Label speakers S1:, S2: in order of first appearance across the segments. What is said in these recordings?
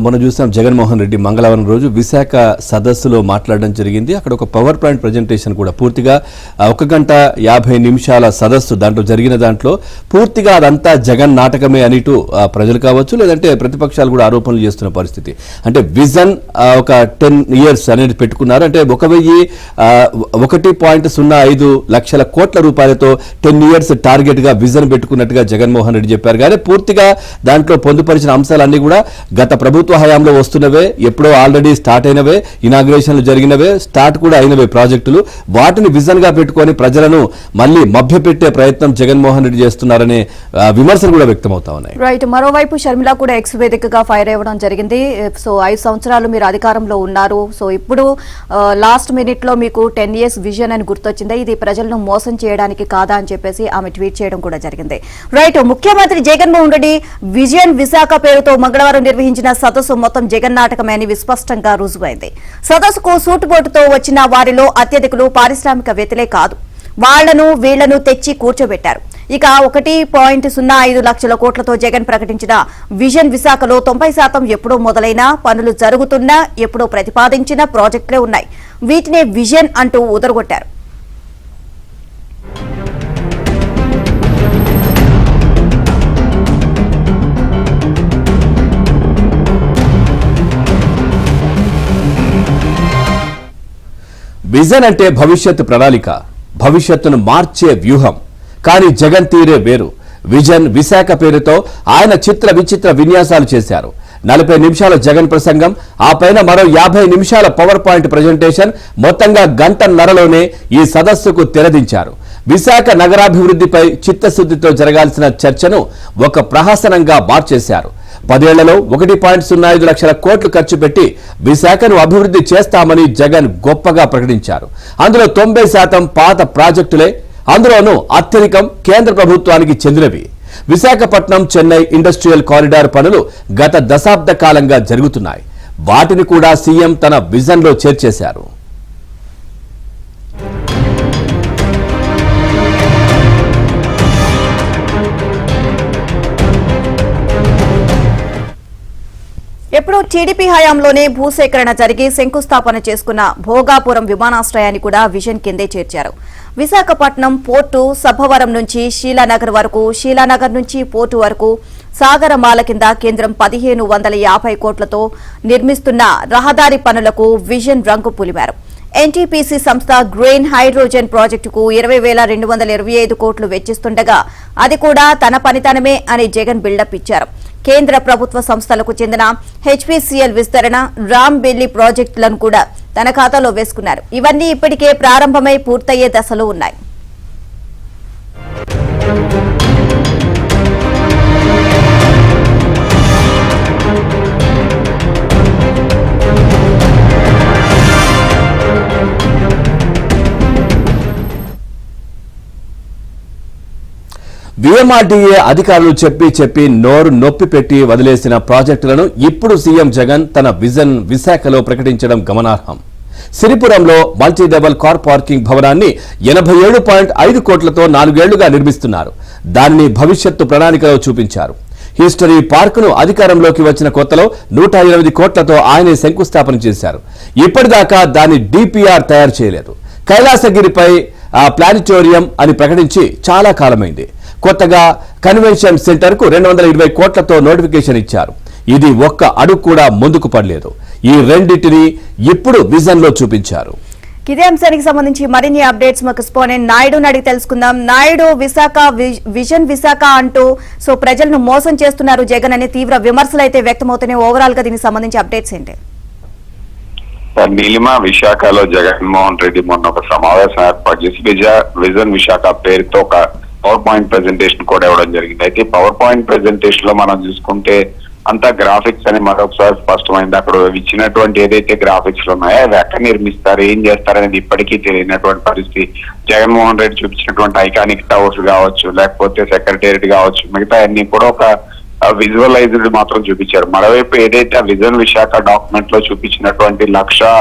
S1: మనం చూసాం జగన్మోహన్ రెడ్డి మంగళవారం రోజు విశాఖ సదస్సులో మాట్లాడడం జరిగింది. అక్కడ ఒక పవర్ పాయింట్ ప్రజెంటేషన్ కూడా పూర్తిగా 1 గంట 50 నిమిషాల సదస్సు దాంట్లో జరిగిన దాంట్లో పూర్తిగా అదంతా జగన్ నాటకమే అనిటు ప్రజలు కావచ్చు లేదంటే ప్రతిపక్షాలు కూడా ఆరోపణలు చేస్తున్న పరిస్థితి. అంటే విజన్ ఒక 10 years అనేది పెట్టుకున్నారు. అంటే 1.05 లక్షల కోట్ల రూపాయలతో 10 years టార్గెట్ గా విజన్ పెట్టుకున్నట్టుగా జగన్మోహన్ రెడ్డి చెప్పారు. కానీ పూర్తిగా దాంట్లో పొందుపరిచిన అంశాలన్నీ కూడా గత ప్రభుత్వ హయాంలో వస్తున్నవే, ఎప్పుడో ఆల్రెడీ స్టార్ట్ అయినవే, ఇనాగ్రేషన్లు జరిగినవే, స్టార్ట్ కూడా అయినవే ప్రాజెక్టులు. వాటిని విజన్ గా పెట్టుకొని ప్రజలను మళ్ళీ మభ్యపెట్టే ప్రయత్నం జగన్మోహన్ రెడ్డి చేస్తున్నారనే విమర్శలు కూడా వ్యక్తమవుతా ఉన్నాయి.
S2: రైట్. మరోవైపు షర్మిల కూడా ఎక్స్ వేదికగా ఫైర్ అవ్వడం జరిగింది. సో 5 సంవత్సరాలు మీరు అధికారంలో ఉన్నారు, సో ఇప్పుడు లాస్ట్ మినిట్ లో మీకు 10 years విజన్ అని గుర్తొచ్చింది, ఇది ప్రజలను మోసం చేయడానికి కాదా అని చెప్పేసి ఆమె ట్వీట్ చేయడం కూడా జరిగింది. రైట్. ముఖ్యమంత్రి జగన్మోహన్ రెడ్డి విజన్ విశాఖ పేరుతో మంగళవారం నిర్వహించిన సదస్సు మొత్తం జగన్ నాటకమే అని విస్పష్టంగా రుజువైంది. సదస్సుకు సూటుబోటుతో వచ్చిన వారిలో అత్యధికులు పారిశ్రామికవేత్తలే కాదు, వీళ్లను తెచ్చి కూర్చోబెట్టారు. ఇక 1.05 లక్షల కోట్లతో జగన్ ప్రకటించిన విజన్ విశాఖలో 90% ఎప్పుడో మొదలైన పనులు జరుగుతున్నా, ఎప్పుడో ప్రతిపాదించిన ప్రాజెక్టులే ఉన్నాయి. వీటినే విజన్ అంటూ ఉదరగొట్టారు.
S1: విజన్ అంటే భవిష్యత్తు ప్రణాళిక, భవిష్యత్తును మార్చే వ్యూహం. కానీ జగన్ తీరే వేరు. విజన్ విశాఖ పేరుతో ఆయన చిత్ర విచిత్ర విన్యాసాలు చేశారు. 40 నిమిషాల జగన్ ప్రసంగం, ఆ పైన మరో 50 నిమిషాల పవర్ పాయింట్ ప్రజెంటేషన్, మొత్తంగా గంటన్నరలోనే ఈ సదస్సుకు తెరదించారు. విశాఖ నగరాభివృద్ధిపై చిత్తశుద్ధితో జరగాల్సిన చర్చను ఒక ప్రహసనంగా మార్చేశారు. 10 ఏళ్లలో 1.05 లక్షల కోట్లు ఖర్చు పెట్టి విశాఖను అభివృద్ధి చేస్తామని జగన్ గొప్పగా ప్రకటించారు. అందులో 90% పాత ప్రాజెక్టులే, అందులోనూ అత్యధికం కేంద్ర ప్రభుత్వానికి చెందినవి. విశాఖపట్నం చెన్నై ఇండస్ట్రియల్ కారిడార్ పనులు గత దశాబ్ద కాలంగా జరుగుతున్నాయి. వాటిని కూడా సీఎం తన విజన్లో చేర్చేశారు.
S2: ఎప్పుడో టీడీపీ హయాంలోనే భూసేకరణ జరిగి శంకుస్థాపన చేసుకున్న భోగాపురం విమానాశ్రయాన్ని కూడా విజన్ కిందే చేర్చారు. విశాఖపట్నం పోర్టు సభవరం నుంచి శీలానగర్ వరకు, శీలానగర్ నుంచి పోర్టు వరకు సాగరమాల కింద కేంద్రం 1550 కోట్లతో నిర్మిస్తున్న రహదారి పనులకు విజన్ రంగు పులిమారు. ఎన్టీపీసీ సంస్థ గ్రీన్ హైడ్రోజన్ ప్రాజెక్టుకు 20,225 కోట్లు వెచ్చిస్తుండగా అది కూడా తన పనితనమే అని జగన్ బిల్డప్ ఇచ్చారు. కేంద్ర ప్రభుత్వ సంస్థలకు చెందిన హెచ్పీసీఎల్ విస్తరణ, రాంబెల్లి ప్రాజెక్టులను కూడా తన ఖాతాలో వేసుకున్నారు. ఇవన్నీ ఇప్పటికే ప్రారంభమై పూర్తయ్యే దశలో ఉన్నాయి.
S1: వీఎంఆర్డీఏ అధికారులు చెప్పి నోరు నొప్పి పెట్టి వదిలేసిన ప్రాజెక్టులను ఇప్పుడు సీఎం జగన్ తన విజన్ విశాఖలో ప్రకటించడం గమనార్హం. సిరిపురంలో మల్టీ డబుల్ కార్ పార్కింగ్ భవనాన్ని 87.5 కోట్లతో 4 ఏళ్లుగా నిర్మిస్తున్నారు. దానిని భవిష్యత్తు ప్రణాళికలో చూపించారు. హిస్టరీ పార్కును అధికారంలోకి వచ్చిన కొత్తలో 108 కోట్లతో ఆయనే శంకుస్థాపన చేశారు. ఇప్పటిదాకా దాని డిపిఆర్ తయారు చేయలేదు. కైలాసగిరిపై ప్లానిటోరియం అని ప్రకటించి చాలా కాలమైంది. కొత్తగా కన్వెన్షన్ సెంటర్ కు 220 కోట్లతో నోటిఫికేషన్ ఇచ్చారు. ఇది ఒక్క అడుగు కూడా ముందుకు పడలేదు. ఈ రెండింటిని ఇప్పుడు విజన్ లో చూపించారు.
S2: ఇదే అంశానికి సంబంధించి మరిన్ని అప్డేట్స్ మాకు స్పోనెంట్ నాయుడుని అడిగి తెలుసుకుందాం. నాయుడు, విజన్ విశాఖ అంటూ సో ప్రజలను మోసం చేస్తున్నారు జగన్ అనే తీవ్ర విమర్శలు అయితే వ్యక్తమవుతున్నాయి. ఓవరాల్ గా దీనికి సంబంధించి అప్డేట్స్ ఏంటి?
S3: నీలిమ, విశాఖలో జగన్మోహన్ రెడ్డి మొన్న ఒక సమావేశం ఏర్పాటు చేసి విజన్ విశాఖ పేరుతో ఒక పవర్ పాయింట్ ప్రెజెంటేషన్ కూడా ఇవ్వడం జరిగింది. అయితే పవర్ పాయింట్ ప్రెజెంటేషన్ లో మనం చూసుకుంటే అంతా గ్రాఫిక్స్ అని మరొకసారి స్పష్టమైంది. అక్కడ ఇచ్చినటువంటి ఏదైతే గ్రాఫిక్స్ ఉన్నాయో అవి ఎక్కడ నిర్మిస్తారు, ఏం చేస్తారు అనేది ఇప్పటికీ తెలియనటువంటి పరిస్థితి. జగన్మోహన్ రెడ్డి చూపించినటువంటి ఐకానిక్ టవర్స్ కావచ్చు, లేకపోతే సెక్రటేరియట్ కావచ్చు, మిగతా అన్ని కూడా ఒక విజువలైజ్డ్ మాత్రం చూపించారు. మరోవైపు ఏదైతే విజన్ విశాఖ డాక్యుమెంట్ లో చూపించినటువంటి 1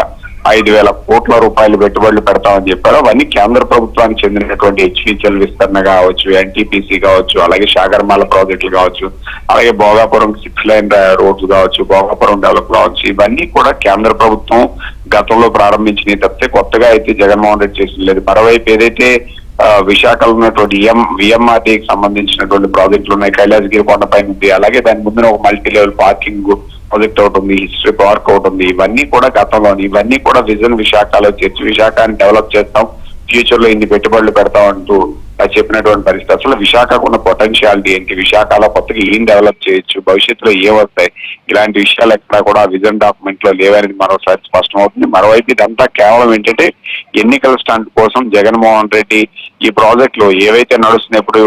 S3: 5,000 కోట్ల రూపాయలు పెట్టుబడులు పెడతామని చెప్పారు. అవన్నీ కేంద్ర ప్రభుత్వానికి చెందినటువంటి హెచ్పిసిఎల్ విస్తరణ కావచ్చు, ఎన్టీపీసీ కావచ్చు, అలాగే సాగర్మాల ప్రాజెక్టులు కావచ్చు, అలాగే భోగాపురం 6 లైన్ రోడ్స్ కావచ్చు, భోగాపురం డెవలప్ కావచ్చు, ఇవన్నీ కూడా కేంద్ర ప్రభుత్వం గతంలో ప్రారంభించినవి తప్పితే కొత్తగా అయితే జగన్మోహన్ రెడ్డి చేసిన లేదు. మరోవైపు ఏదైతే విశాఖలో ఉన్నటువంటి విఎంఆర్టీకి సంబంధించినటువంటి ప్రాజెక్టులు ఉన్నాయి, కైలాసగిరి కొండపైన ఉంది, అలాగే దాని ముందున ఒక మల్టీ లెవెల్ పార్కింగ్ ప్రాజెక్ట్ ఒకటి ఉంది, హిస్టరీ పార్క్ ఒకటి ఉంది. ఇవన్నీ కూడా గతంలో ఇవన్నీ కూడా విజన్ విశాఖలో చేర్చి విశాఖని డెవలప్ చేస్తాం, ఫ్యూచర్ లో ఇన్ని పెట్టుబడులు పెడతాం అంటూ చెప్పినటువంటి పరిస్థితి. అసలు విశాఖకు ఉన్న పొటెన్షియాలిటీ ఏంటి, విశాఖలో కొత్తగా ఏం డెవలప్ చేయొచ్చు, భవిష్యత్తులో ఏమొస్తాయి, ఇలాంటి విషయాలు ఎక్కడా కూడా విజన్ డాక్యుమెంట్ లో లేవనేది మరోసారి స్పష్టం అవుతుంది. మరోవైపు ఇదంతా కేవలం ఏంటంటే ఎన్నికల స్టంట్ కోసం జగన్మోహన్ రెడ్డి ఈ ప్రాజెక్టులు ఏవైతే నడుస్తున్నప్పుడు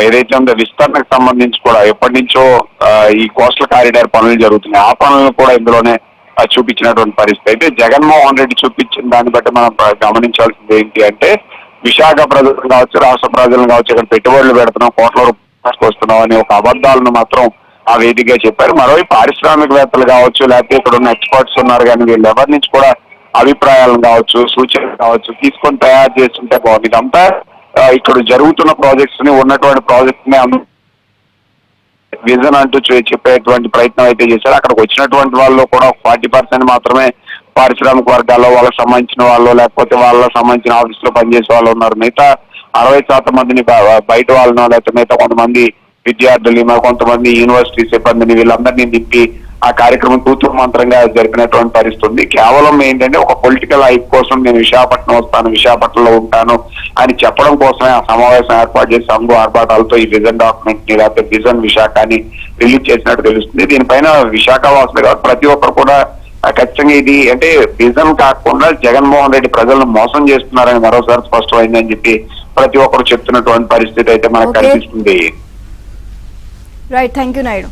S3: ఏదైతే ఉందో విస్తరణకు సంబంధించి కూడా ఎప్పటి నుంచో ఈ కోస్టల్ కారిడార్ పనులు జరుగుతున్నాయి, ఆ పనులను కూడా ఇందులోనే చూపించినటువంటి పరిస్థితి. అయితే జగన్మోహన్ రెడ్డి చూపించిన దాన్ని బట్టి మనం గమనించాల్సింది ఏంటి అంటే విశాఖ ప్రజలు కావచ్చు, రాష్ట్ర ప్రజలను కావచ్చు, ఇక్కడ పెట్టుబడులు పెడుతున్నాం, కోట్ల రూపాయలు వస్తున్నాం అనే ఒక అబద్ధాలను మాత్రం ఆ వేదికగా చెప్పారు. మరోవైపు పారిశ్రామికవేత్తలు కావచ్చు, లేకపోతే ఇక్కడ ఉన్న ఎక్స్పర్ట్స్ ఉన్నారు, కానీ వీళ్ళు ఎవరి నుంచి కూడా అభిప్రాయాలను కావచ్చు, సూచనలు కావచ్చు తీసుకొని తయారు చేస్తుంటే బాగుంది. ఇదంతా ఇక్కడ జరుగుతున్న ప్రాజెక్ట్స్ ని ఉన్నటువంటి ప్రాజెక్ట్స్ ని విజన్ అంటూ చెప్పేటువంటి ప్రయత్నం అయితే చేశారు. అక్కడికి వచ్చినటువంటి వాళ్ళు కూడా 40% మాత్రమే పారిశ్రామిక వర్గాల్లో వాళ్ళకి సంబంధించిన వాళ్ళు, లేకపోతే వాళ్ళకి సంబంధించిన ఆఫీసులో పనిచేసే వాళ్ళు ఉన్నారు. మిగతా 60% మందిని బయట వాళ్ళను, లేకపోతే మిగతా కొంతమంది విద్యార్థులు, మరి కొంతమంది యూనివర్సిటీ సిబ్బందిని వీళ్ళందరినీ నింపి ఆ కార్యక్రమం తూతూ మంత్రంగా జరిపినటువంటి పరిస్థితి ఉంది. కేవలం ఏంటంటే ఒక పొలిటికల్ హైప్ కోసం నేను విశాఖపట్నం వస్తాను, విశాఖపట్నంలో ఉంటాను అని చెప్పడం కోసమే ఆ సమావేశం ఏర్పాటు చేసి సంఘ ఆర్భాటాలతో ఈ విజన్ డాక్యుమెంట్ ని లేకపోతే విజన్ విశాఖని రిలీజ్ చేసినట్టు తెలుస్తుంది. దీనిపైన విశాఖ వాసులు కాబట్టి ప్రతి ఒక్కరు కూడా ఖచ్చితంగా ఇది అంటే విజన్ కాకుండా జగన్మోహన్ రెడ్డి ప్రజలను మోసం చేస్తున్నారని మరోసారి స్పష్టమైందని చెప్పి ప్రతి ఒక్కరు చెప్తున్నటువంటి పరిస్థితి అయితే మనకు కనిపిస్తుంది.
S2: Right, thank you Naidu.